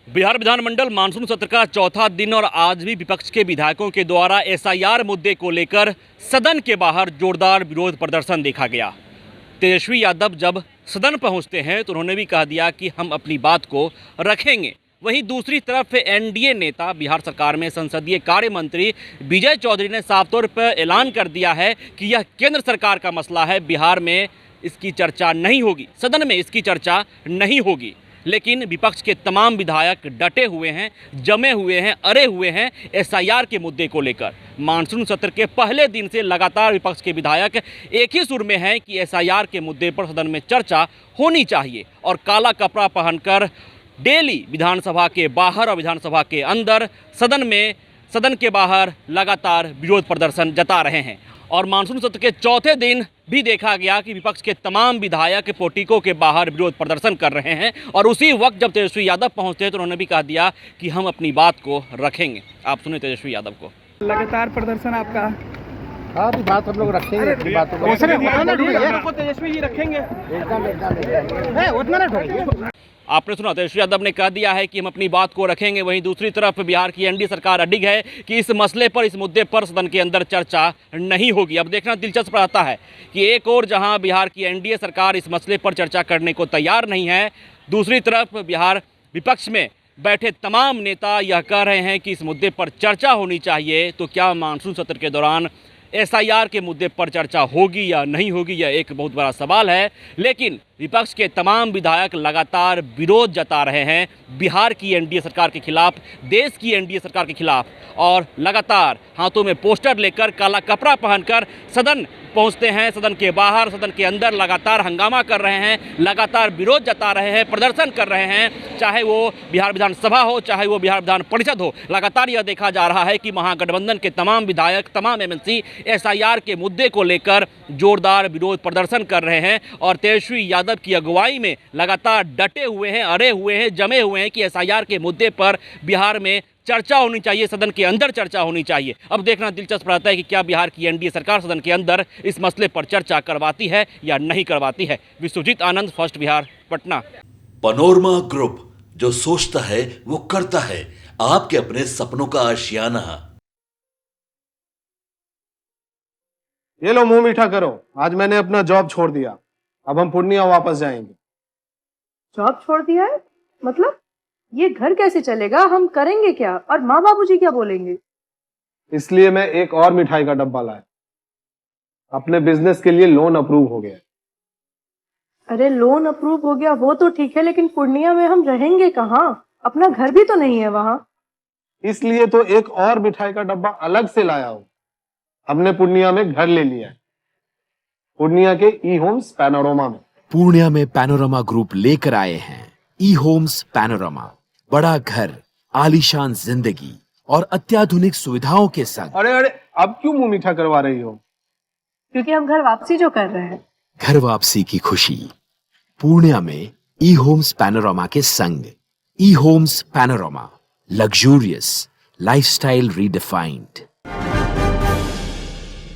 बिहार विधानमंडल मानसून सत्र का चौथा दिन और आज भी विपक्ष के विधायकों के द्वारा एसआईआर मुद्दे को लेकर सदन के बाहर जोरदार विरोध प्रदर्शन देखा गया। तेजस्वी यादव जब सदन पहुंचते हैं तो उन्होंने भी कह दिया कि हम अपनी बात को रखेंगे। वहीं दूसरी तरफ एनडीए नेता बिहार सरकार में संसदीय कार्य मंत्री विजय चौधरी ने साफ तौर पर ऐलान कर दिया है कि यह केंद्र सरकार का मसला है, बिहार में इसकी चर्चा नहीं होगी, सदन में इसकी चर्चा नहीं होगी। लेकिन विपक्ष के तमाम विधायक डटे हुए हैं, जमे हुए हैं, अरे हुए हैं एसआईआर के मुद्दे को लेकर। मानसून सत्र के पहले दिन से लगातार विपक्ष के विधायक एक ही सुर में हैं कि एसआईआर के मुद्दे पर सदन में चर्चा होनी चाहिए और काला कपड़ा पहनकर डेली विधानसभा के बाहर और विधानसभा के अंदर सदन के बाहर लगातार विरोध प्रदर्शन जता रहे हैं। और मानसून सत्र के चौथे दिन भी देखा गया कि विपक्ष के तमाम विधायक पोर्टिको के बाहर विरोध प्रदर्शन कर रहे हैं और उसी वक्त जब तेजस्वी यादव पहुंचते हैं तो उन्होंने भी कह दिया कि हम अपनी बात को रखेंगे। आप सुने तेजस्वी यादव को। लगातार प्रदर्शन आपका। हाँ भी बात हम लोग रखेंगे। तेजस्वी जी रखेंगे। आपने सुना, तेजस्वी यादव ने कह दिया है कि हम अपनी बात को रखेंगे। वहीं दूसरी तरफ बिहार की एनडीए सरकार अडिग है कि इस मसले पर, इस मुद्दे पर सदन के अंदर चर्चा नहीं होगी। अब देखना दिलचस्प रहता है कि एक और जहां बिहार की एनडीए सरकार इस मसले पर चर्चा करने को तैयार नहीं है, दूसरी तरफ बिहार विपक्ष में बैठे तमाम नेता यह कह रहे हैं कि इस मुद्दे पर चर्चा होनी चाहिए। तो क्या मानसून सत्र के दौरान एसआईआर के मुद्दे पर चर्चा होगी या नहीं होगी, यह एक बहुत बड़ा सवाल है। लेकिन विपक्ष के तमाम विधायक लगातार विरोध जता रहे हैं बिहार की एनडीए सरकार के खिलाफ, देश की एनडीए सरकार के खिलाफ, और लगातार हाथों में पोस्टर लेकर, काला कपड़ा पहनकर सदन पहुंचते हैं। सदन के बाहर, सदन के अंदर लगातार हंगामा कर रहे हैं, लगातार विरोध जता रहे हैं, प्रदर्शन कर रहे हैं। चाहे वो बिहार विधानसभा हो, चाहे वो बिहार विधान परिषद हो, लगातार यह देखा जा रहा है कि महागठबंधन के तमाम विधायक, तमाम एमएलसी एसआईआर के मुद्दे को लेकर जोरदार विरोध प्रदर्शन कर रहे हैं और तेजस्वी यादव की अगुवाई में लगातार डटे हुए हैं, अरे हुए हैं, जमे हुए हैं कि एसआईआर के मुद्दे पर बिहार में चर्चा होनी चाहिए, सदन के अंदर चर्चा होनी चाहिए। अब देखना दिलचस्प रहता है कि क्या बिहार की एनडीए सरकार सदन के अंदर इस मसले पर चर्चा करवाती है या नहीं करवाती है। Vishwajit Anand, first Bihar, Patna. Panorama group, जो सोचता है वो करता है। आपके अपने सपनों का आशियाना। ये लो, मुंह मीठा करो। आज मैंने अपना जॉब छोड़ दिया, अब हम पूर्णिया वापस जाएंगे। जॉब छोड़ दिया है? मतलब ये घर कैसे चलेगा? हम करेंगे क्या? और माँ बाबूजी क्या बोलेंगे? इसलिए मैं एक और मिठाई का डब्बा लाया। अपने बिजनेस के लिए लोन अप्रूव हो गया। अरे लोन अप्रूव हो गया वो तो ठीक है, लेकिन पूर्णिया में हम रहेंगे कहाँ? अपना घर भी तो नहीं है वहाँ। इसलिए तो एक और मिठाई का डब्बा अलग से लाया हूँ। हमने पूर्णिया में घर ले लिया है, पूर्णिया के ई होम्स पैनोरमा में। पूर्णिया में पैनोरमा ग्रुप लेकर आए हैं ई होम्स पैनोरमा। बड़ा घर, आलीशान जिंदगी और अत्याधुनिक सुविधाओं के संग। अरे अरे, अब क्यों मुंह मीठा करवा रही हो? क्योंकि हम घर वापसी जो कर रहे हैं। घर वापसी की खुशी पूर्णिया में ई होम्स पैनोरमा के संग। E homes Panorama, luxurious lifestyle redefined.